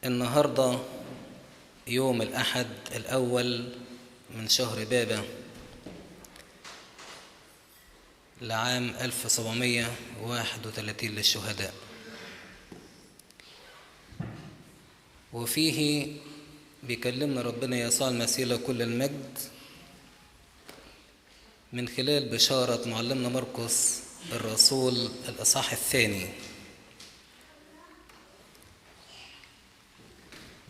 النهاردة يوم الأحد الأول من شهر بابا لعام 1731 للشهداء، وفيه بيكلمنا ربنا يسوع المسيح له كل المجد من خلال بشارة معلمنا مرقس الرسول الإصحاح الثاني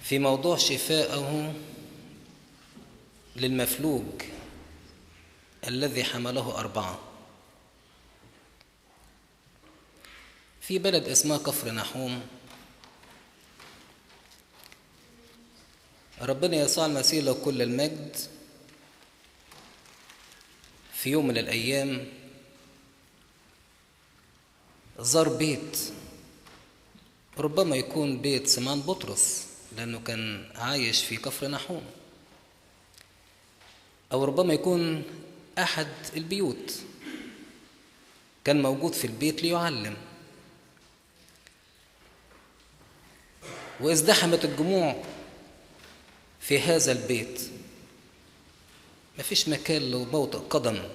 في موضوع شفاءه للمفلوج الذي حمله 4 في بلد اسمها كفر نحوم. ربنا يسوع المسيح له كل المجد في يوم من الأيام زار بيت، ربما يكون بيت سمعان بطرس لأنه كان عايش في كفر نحوم، أو ربما يكون أحد البيوت كان موجود في البيت ليعلم. وازدحمت الجموع في هذا البيت، مفيش مكان لموطئ قدم،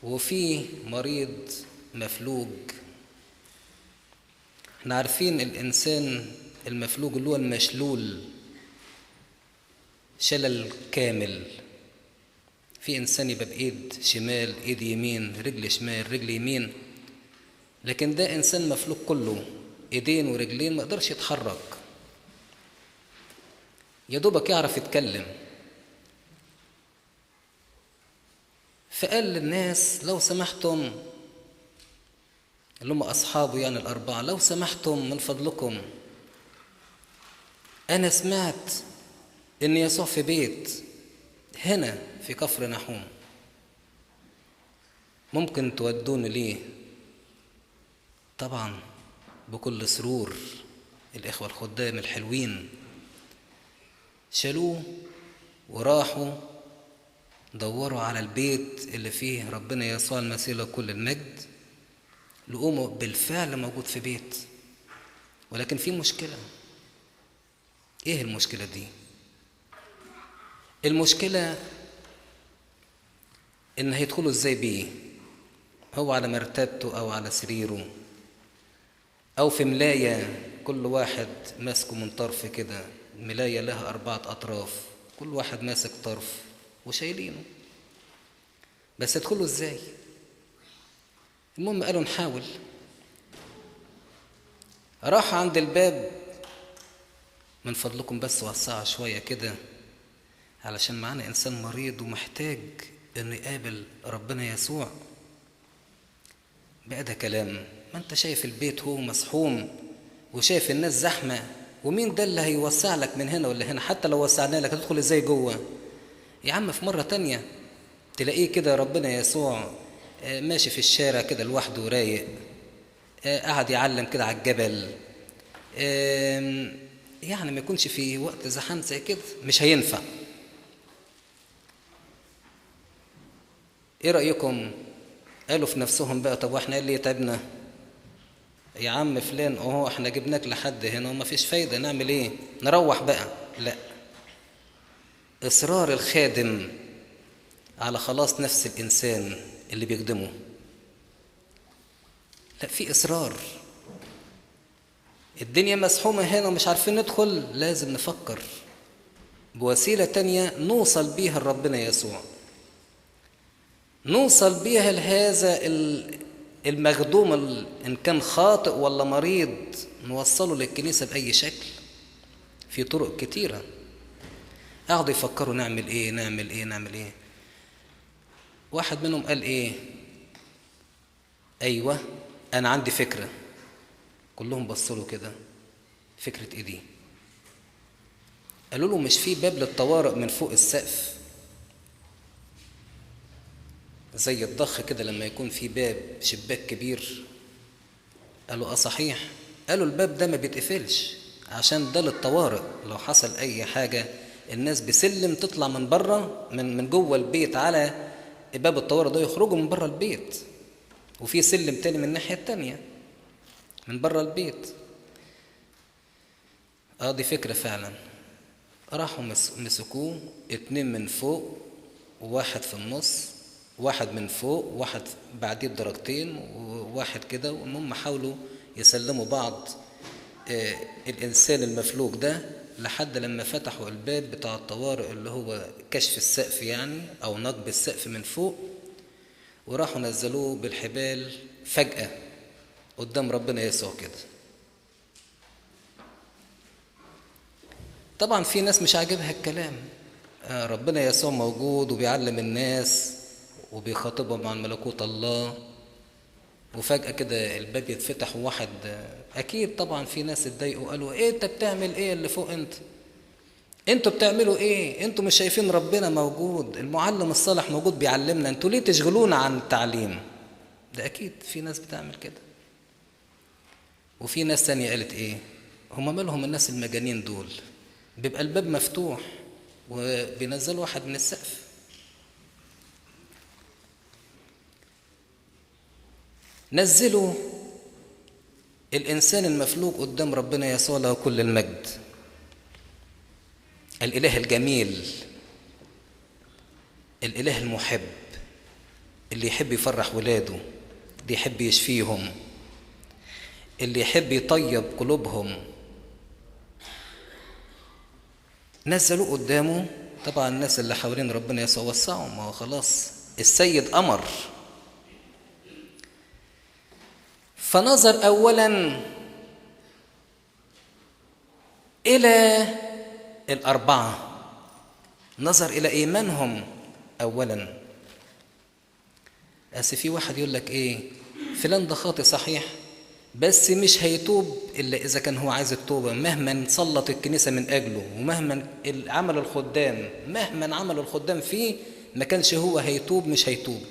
وفي مريض مفلوج. احنا عارفين الإنسان المفلوج اللي هو المشلول، شلل كامل. في إنسان يبقى بإيد شمال، إيد يمين، رجل شمال، رجل يمين، لكن ده إنسان مفلوج كله، إيدين ورجلين، ما يقدرش يتحرك، يا دوبك يعرف يتكلم. فقال للناس لو سمحتم، اللي هم أصحابه يعني ال4، لو سمحتم من فضلكم، أنا سمعت إن يسوع في بيت هنا في كفر نحوم، ممكن تودوني ليه؟ طبعا بكل سرور الإخوة الخدام الحلوين شالوه وراحوا دوروا على البيت اللي فيه ربنا يسوع المسيح له كل المجد، لقوه بالفعل موجود في بيت. ولكن في مشكلة. ايه المشكلة دي؟ المشكلة ان هيدخلوا ازاي بيه؟ هو على مرتبته او على سريره او في ملاية، كل واحد ماسكه من طرف كده، ملاية لها 4 أطراف، كل واحد ماسك طرف وشايلينه، بس يدخلوا ازاي؟ المهم قالوا نحاول. راح عند الباب، من فضلكم بس وسعوا شوية كده علشان معانا إنسان مريض ومحتاج إنه يقابل ربنا يسوع. بقى ده كلام؟ ما انت شايف البيت هو مسحوم وشايف الناس زحمة، ومين ده اللي هيوسع لك من هنا ولا هنا؟ حتى لو وسعنا لك هتدخل ازاي جوه؟ يا عم في مرة تانية تلاقيه كده ربنا يسوع ماشي في الشارع كده لوحده رايق، قاعد يعلم كده على الجبل، يعني ما يكونش في وقت زحام زي كده، مش هينفع. ايه رأيكم؟ قالوا في نفسهم بقى طب واحنا ايه اللي يتعبنا؟ يا عم فلان اهو احنا جبناك لحد هنا وما فيش فايدة، نعمل ايه؟ نروح بقى؟ لا، إصرار الخادم على خلاص نفس الإنسان اللي بيخدمه. لا، في إصرار. الدنيا مسحومة هنا ومش عارفين ندخل، لازم نفكر بوسيلة تانية نوصل بيها لربنا يسوع، نوصل بيها لهذا المخدوم، إن كان خاطئ ولا مريض، نوصله للكنيسة بأي شكل. في طرق كتيرة. قعدوا يفكروا نعمل ايه نعمل ايه نعمل ايه. واحد منهم قال ايه؟ ايوه انا عندي فكرة. كلهم بصوا له كده، فكرة ايه دي؟ قالوا له مش في باب للطوارئ من فوق السقف زي الضخ كده لما يكون في باب شباك كبير؟ قالوا صحيح. قالوا الباب ده ما بيتقفلش عشان ده للطوارئ، لو حصل اي حاجة الناس بسلم تطلع من بره من جوه البيت على باب الطوارئ ده، يخرجوا من بره البيت، وفي سلم تاني من الناحية التانية. من بره البيت. دي فكرة فعلا. راحوا مسكوه 2 من فوق وواحد في النص، واحد من فوق وواحد بعديه بدرجتين وواحد كده، وهم حاولوا يسلموا بعض الإنسان المفلوج ده لحد لما فتحوا الباب بتاع الطوارئ اللي هو كشف السقف يعني أو نقب السقف من فوق، وراحوا نزلوه بالحبال فجأة قدام ربنا يسوع كده. طبعا في ناس مش عاجبها الكلام، ربنا يسوع موجود وبيعلم الناس وبيخاطبهم عن ملكوت الله، وفجأة كده الباب يتفتح وواحد، أكيد طبعا في ناس اتضايقوا قالوا إيه أنت بتعمل إيه اللي فوق أنتوا بتعملوا إيه؟ أنتوا مش شايفين ربنا موجود، المعلم الصالح موجود بيعلمنا، أنتوا ليه تشغلونا عن التعليم؟ ده أكيد في ناس بتعمل كده. وفي ناس تانية قالت إيه؟ هم مالهم الناس المجانين دول؟ بيبقى الباب مفتوح وبينزلوا واحد من السقف. نزلوا الإنسان المفلوج قدام ربنا يسوع له كل المجد، الإله الجميل، الإله المحب اللي يحب يفرح ولاده، اللي يحب يشفيهم، اللي يحب يطيب قلوبهم. نزلوا قدامه. طبعا الناس اللي حوالين ربنا يسوع وسعوا، ما هو خلاص السيد أمر. فنظر أولا إلى الأربعة، نظر إلى إيمانهم أولا. في واحد يقول لك إيه، فلان ده خاطئ صحيح بس مش هيتوب إلا إذا كان هو عايز التوبة، مهما صلت الكنيسة من أجله ومهما عمل الخدام، مهما عمل الخدام فيه ما كانش هو هيتوب، مش هيتوب.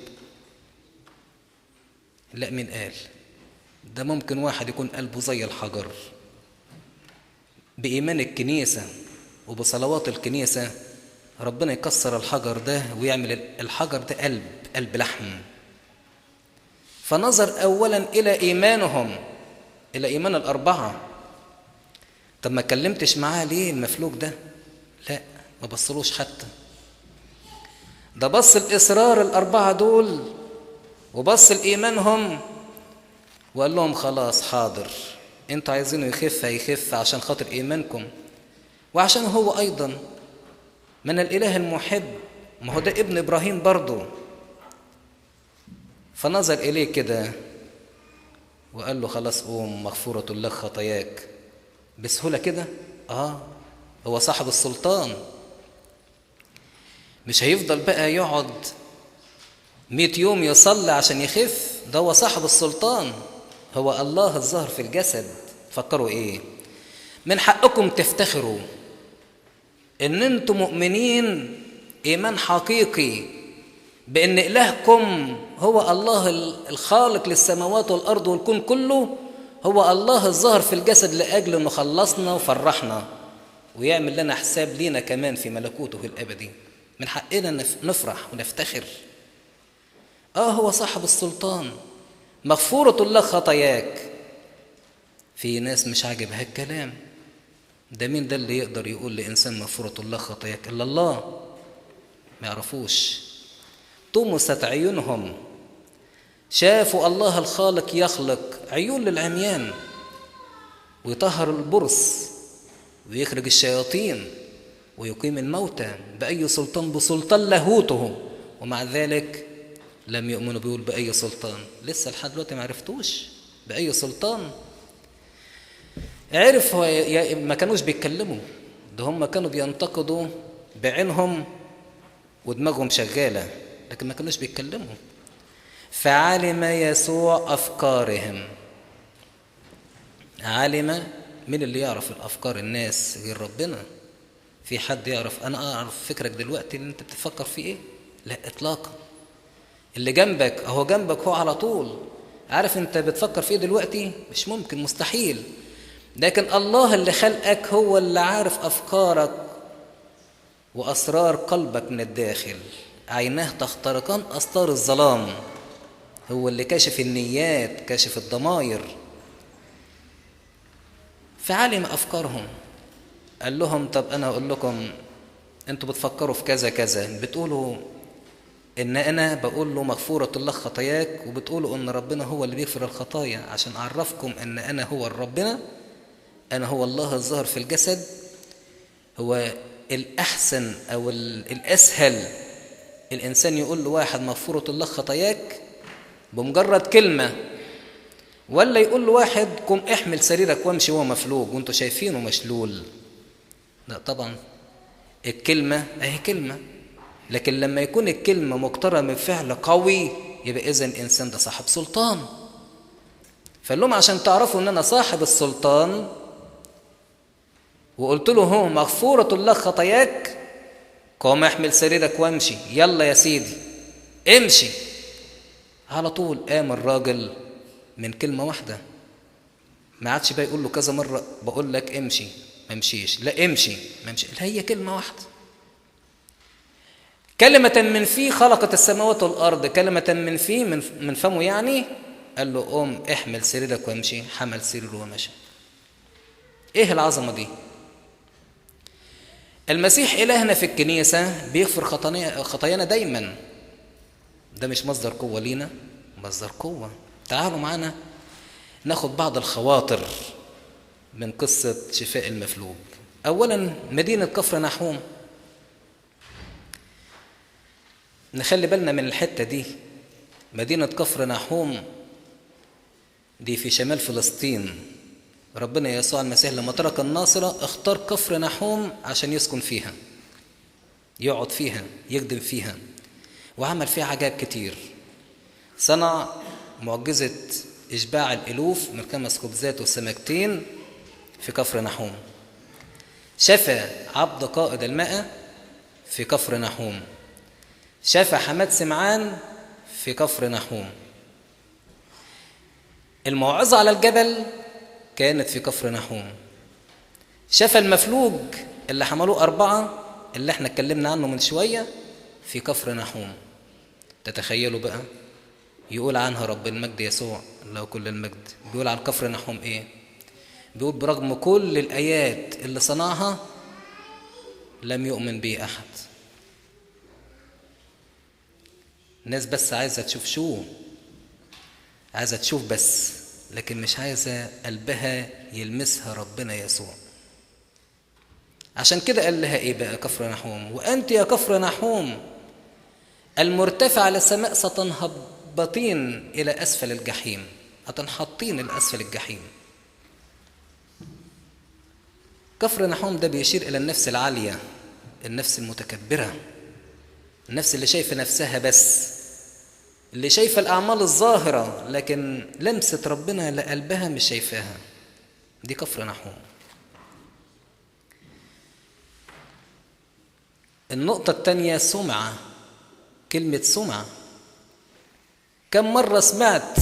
لا، مين قال؟ ده ممكن واحد يكون قلبه زي الحجر، بإيمان الكنيسة وبصلوات الكنيسة ربنا يكسر الحجر ده ويعمل الحجر ده قلب لحم. فنظر أولا إلى إيمانهم، إلى إيمان الأربعة. طب ما كلمتش معاه ليه المفلوج ده؟ لا، ما بصلوش حتى، ده بص الإصرار الأربعة دول وبص لإيمانهم وقال لهم خلاص حاضر، انتوا عايزينه يخف هيخف عشان خاطر إيمانكم وعشان هو أيضا من الإله المحب، ما هو ده ابن إبراهيم برضه. فنظر إليه كده وقال له خلاص قوم مغفورة لك خطاياك. بسهولة كده؟ هو صاحب السلطان، مش هيفضل بقى يقعد 100 يوم يصلي عشان يخف، ده هو صاحب السلطان، هو الله الظاهر في الجسد. فكروا ايه؟ من حقكم تفتخروا ان انتم مؤمنين ايمان حقيقي بان الهكم هو الله الخالق للسماوات والارض والكون كله، هو الله الظاهر في الجسد لاجل انه خلصنا وفرحنا ويعمل لنا حساب لينا كمان في ملكوته الابدي. من حقنا نفرح ونفتخر. هو صاحب السلطان، مغفورة لك خطاياك. في ناس مش عاجبها الكلام ده. مين ده اللي يقدر يقول لإنسان مغفورة لك خطاياك إلا الله؟ ما يعرفوش. طمست عيونهم، شافوا الله الخالق يخلق عيون للعميان ويطهر البرص ويخرج الشياطين ويقيم الموتى بأي سلطان؟ بسلطان لاهوته. ومع ذلك لم يؤمنوا. بيقول بأي سلطان؟ لسه لحد دلوقتي ما عرفتوش بأي سلطان. عرف هو ما كانوش بيتكلموا، ده هم كانوا بينتقدوا بعينهم ودماغهم شغالة، لكن ما كانوش بيتكلموا. فعلم يسوع أفكارهم. علم. مين اللي يعرف الأفكار الناس غير ربنا؟ في حد يعرف أنا أعرف فكرك دلوقتي اللي أنت بتفكر فيه إيه؟ لا إطلاقا. اللي جنبك أهو جنبك هو على طول عارف أنت بتفكر فيه دلوقتي، مش ممكن، مستحيل. لكن الله اللي خلقك هو اللي عارف أفكارك وأسرار قلبك من الداخل. عيناه تخترقان أستار الظلام. هو اللي كاشف النيات، كاشف الضمائر. فعلم أفكارهم. قال لهم طب أنا أقول لكم، أنتوا بتفكروا في كذا كذا، بتقولوا إن أنا بقول له مغفورة الله خطاياك، وبتقولوا إن ربنا هو اللي بيغفر الخطايا، عشان أعرفكم إن أنا هو ربنا، أنا هو الله الظاهر في الجسد. هو الأحسن أو الأسهل الإنسان يقول لواحد مغفورة الله خطاياك بمجرد كلمة، ولا يقول لواحد قم احمل سريرك وامشي وهو مفلوج وانتوا شايفينه مشلول؟ لا طبعا الكلمة اهي كلمة، لكن لما يكون الكلمة مقترنة بفعل قوي يبقى إذن الإنسان ده صاحب سلطان. فقال لهم عشان تعرفوا ان انا صاحب السلطان، وقلت له هو مغفورة الله خطاياك، قوم احمل سريرك وامشي. يلا يا سيدي امشي. على طول قام الراجل من كلمة واحدة، ما عادش بقى يقول له كذا مرة بقول لك امشي ما امشيش، لا امشي ما امشي، هي كلمة واحدة. كلمة من فيه خلقت السماوات والأرض، كلمة من فيه من فمه يعني. قال له قوم احمل سريرك وامشي، حمل سريره ومشي. ايه العظمة دي؟ المسيح إلهنا في الكنيسة بيغفر خطايانا دايما. ده مش مصدر قوة لينا، مصدر قوة. تعالوا معنا ناخد بعض الخواطر من قصة شفاء المفلوج. أولا مدينة كفر نحوم، نخلي بالنا من الحتة دي. مدينة كفر نحوم دي في شمال فلسطين. ربنا يسوع المسيح لما ترك الناصرة اختار كفر نحوم عشان يسكن فيها، يقعد فيها، يخدم فيها، وعمل فيها عجائب كتير. صنع معجزة إشباع الألوف من 5 خبزات والسمكتين في كفر نحوم. شفى عبد قائد الماء في كفر نحوم. شفى حماد سمعان في كفر نحوم. الموعظة على الجبل كانت في كفر نحوم. شفى المفلوج اللي حملوه 4 اللي احنا اتكلمنا عنه من شوية في كفر نحوم. تتخيلوا بقى، يقول عنها رب المجد يسوع له كل المجد، بيقول عن كفر نحوم ايه؟ بيقول برغم كل الآيات اللي صنعها لم يؤمن به أحد. الناس بس عايزة تشوف شو، عايزة تشوف بس، لكن مش عايزة قلبها يلمسها ربنا يسوع. عشان كده قال لها ايه بقى كفر نحوم؟ وأنت يا كفر نحوم المرتفع على السماء ستنهبطين إلى أسفل الجحيم، هتنحطين إلى أسفل الجحيم. كفر نحوم ده بيشير إلى النفس العالية، النفس المتكبرة، النفس اللي شايفة نفسها بس، اللي شايفة الأعمال الظاهرة لكن لمسة ربنا لقلبها مش شايفاها. دي كفر نحوم. النقطة الثانية سمعة. كلمة سمعة، كم مرة سمعت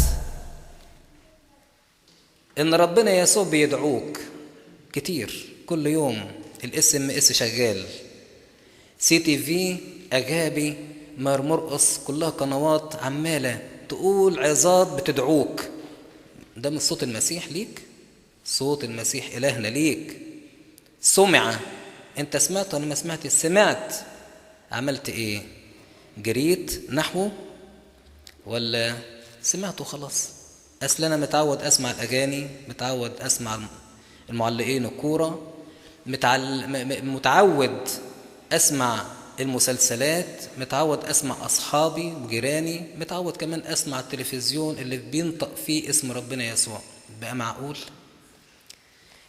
إن ربنا يسوع بيدعوك؟ كتير، كل يوم الSMS شغال، CTV، أجابي، مرقص، كلها قنوات عمالة تقول عظات بتدعوك. ده من صوت المسيح ليك، صوت المسيح إلهنا ليك. سمعة، أنت سمعت ولا ما سمعت؟ سمعت، عملت إيه؟ جريت نحوه ولا سمعته خلاص؟ أصل أنا متعود أسمع الأغاني، متعود أسمع المعلقين الكورة، متعود أسمع المسلسلات، متعود أسمع أصحابي وجيراني، متعود كمان أسمع التلفزيون اللي بينطق فيه اسم ربنا يسوع. بقى معقول؟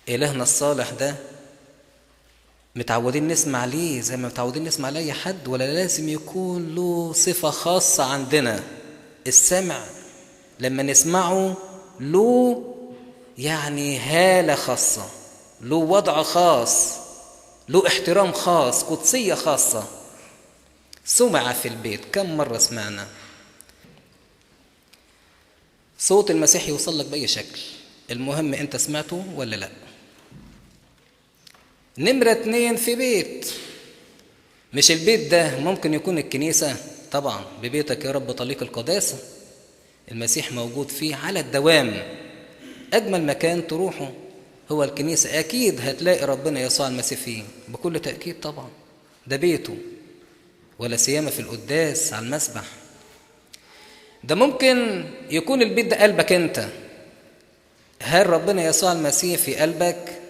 إلهنا الصالح ده متعودين نسمع ليه زي ما متعودين نسمع لأي حد، ولا لازم يكون له صفة خاصة عندنا؟ السمع لما نسمعه له يعني هالة خاصة، له وضع خاص، له احترام خاص، قدسية خاصة. سمع في البيت، كم مرة سمعنا؟ صوت المسيح يوصل لك بأي شكل، المهم أنت سمعته ولا لا. نمرة 2 في بيت. مش البيت ده ممكن يكون الكنيسة؟ طبعا ببيتك يا رب طليق القداسة، المسيح موجود فيه على الدوام. أجمل مكان تروحه هو الكنيسة، أكيد هتلاقي ربنا يسوع المسيح فيه بكل تأكيد طبعا، ده بيته، ولا سيما في القداس على المسبح. ده ممكن يكون البيت ده قلبك أنت. هل ربنا يسوع المسيح في قلبك،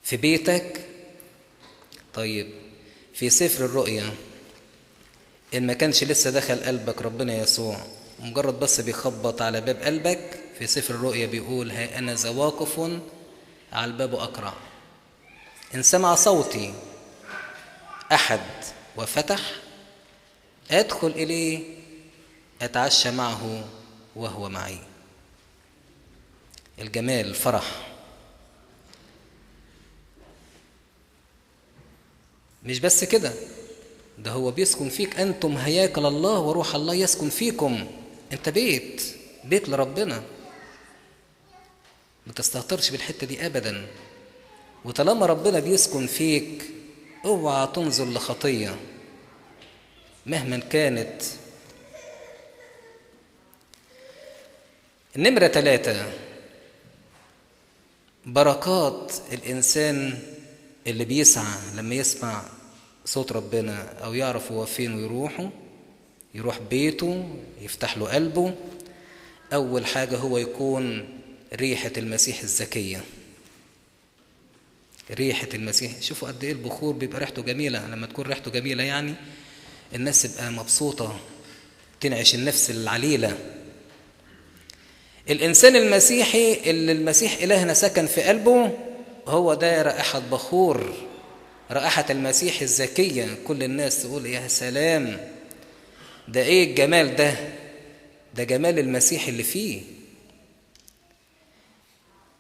في بيتك؟ طيب في سفر الرؤيا، إن ما كانش لسه دخل قلبك ربنا يسوع، مجرد بس بيخبط على باب قلبك، في سفر الرؤيا بيقول: ها أنا ذا واقف على الباب أقرع، إن سمع صوتي أحد وفتح أدخل إليه أتعشى معه وهو معي. الجمال، الفرح. مش بس كده، ده هو بيسكن فيك. أنتم هياكل الله وروح الله يسكن فيكم. أنت بيت لربنا، ما تستهترش بالحتة دي أبدا. وطالما ربنا بيسكن فيك، اوعى تنظر لخطية مهما كانت. النمرة 3، بركات الإنسان اللي بيسعى لما يسمع صوت ربنا أو يعرف هو فين يروح بيته، يفتح له قلبه. أول حاجة هو يكون ريحة المسيح الزكية. ريحة المسيح، شوفوا قد إيه البخور بيبقى ريحته جميلة. لما تكون ريحته جميلة يعني الناس تبقى مبسوطة، تنعش النفس العليلة. الإنسان المسيحي اللي المسيح إلهنا سكن في قلبه، هو ده رائحة بخور، رائحة المسيح الزكية. كل الناس تقول: يا سلام، ده إيه الجمال ده؟ ده جمال المسيح اللي فيه.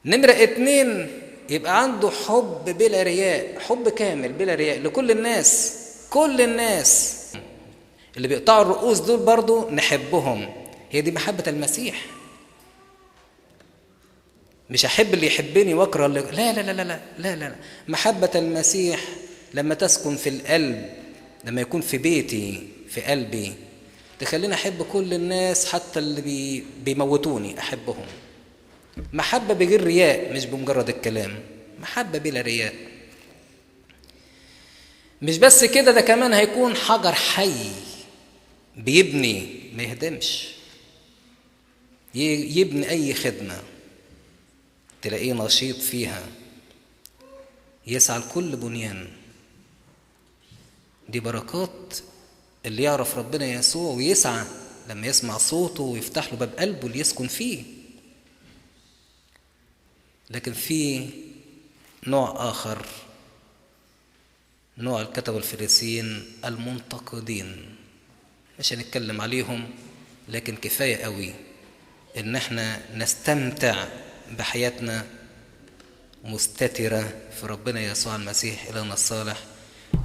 نمرة 2، يبقى عنده حب بلا رياء، حب كامل بلا رياء لكل الناس. كل الناس اللي بيقطعوا الرؤوس دول برضو نحبهم. هي دي محبة المسيح. مش أحب اللي يحبني وأكره اللي... لا لا لا لا لا لا لا. محبة المسيح لما تسكن في القلب، لما يكون في بيتي، في قلبي، تخليني أحب كل الناس، حتى اللي بيموتوني أحبهم. محبة بغير رياء، مش بمجرد الكلام، محبة بلا رياء. مش بس كده، ده كمان هيكون حجر حي بيبني، ما يهدمش. يبني أي خدمة تلاقيه نشيط فيها، يسعى لكل بنيان. دي بركات اللي يعرف ربنا يسوع ويسعى لما يسمع صوته ويفتح له باب قلبه اللي يسكن فيه. لكن في نوع آخر، نوع الكتبة الفريسيين المنتقدين. مش هنتكلم عليهم، لكن كفاية قوي إن احنا نستمتع بحياتنا مستترة في ربنا يسوع المسيح إلهنا الصالح.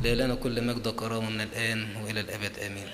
لنا كل مجد وكرامة من الآن وإلى الأبد، آمين.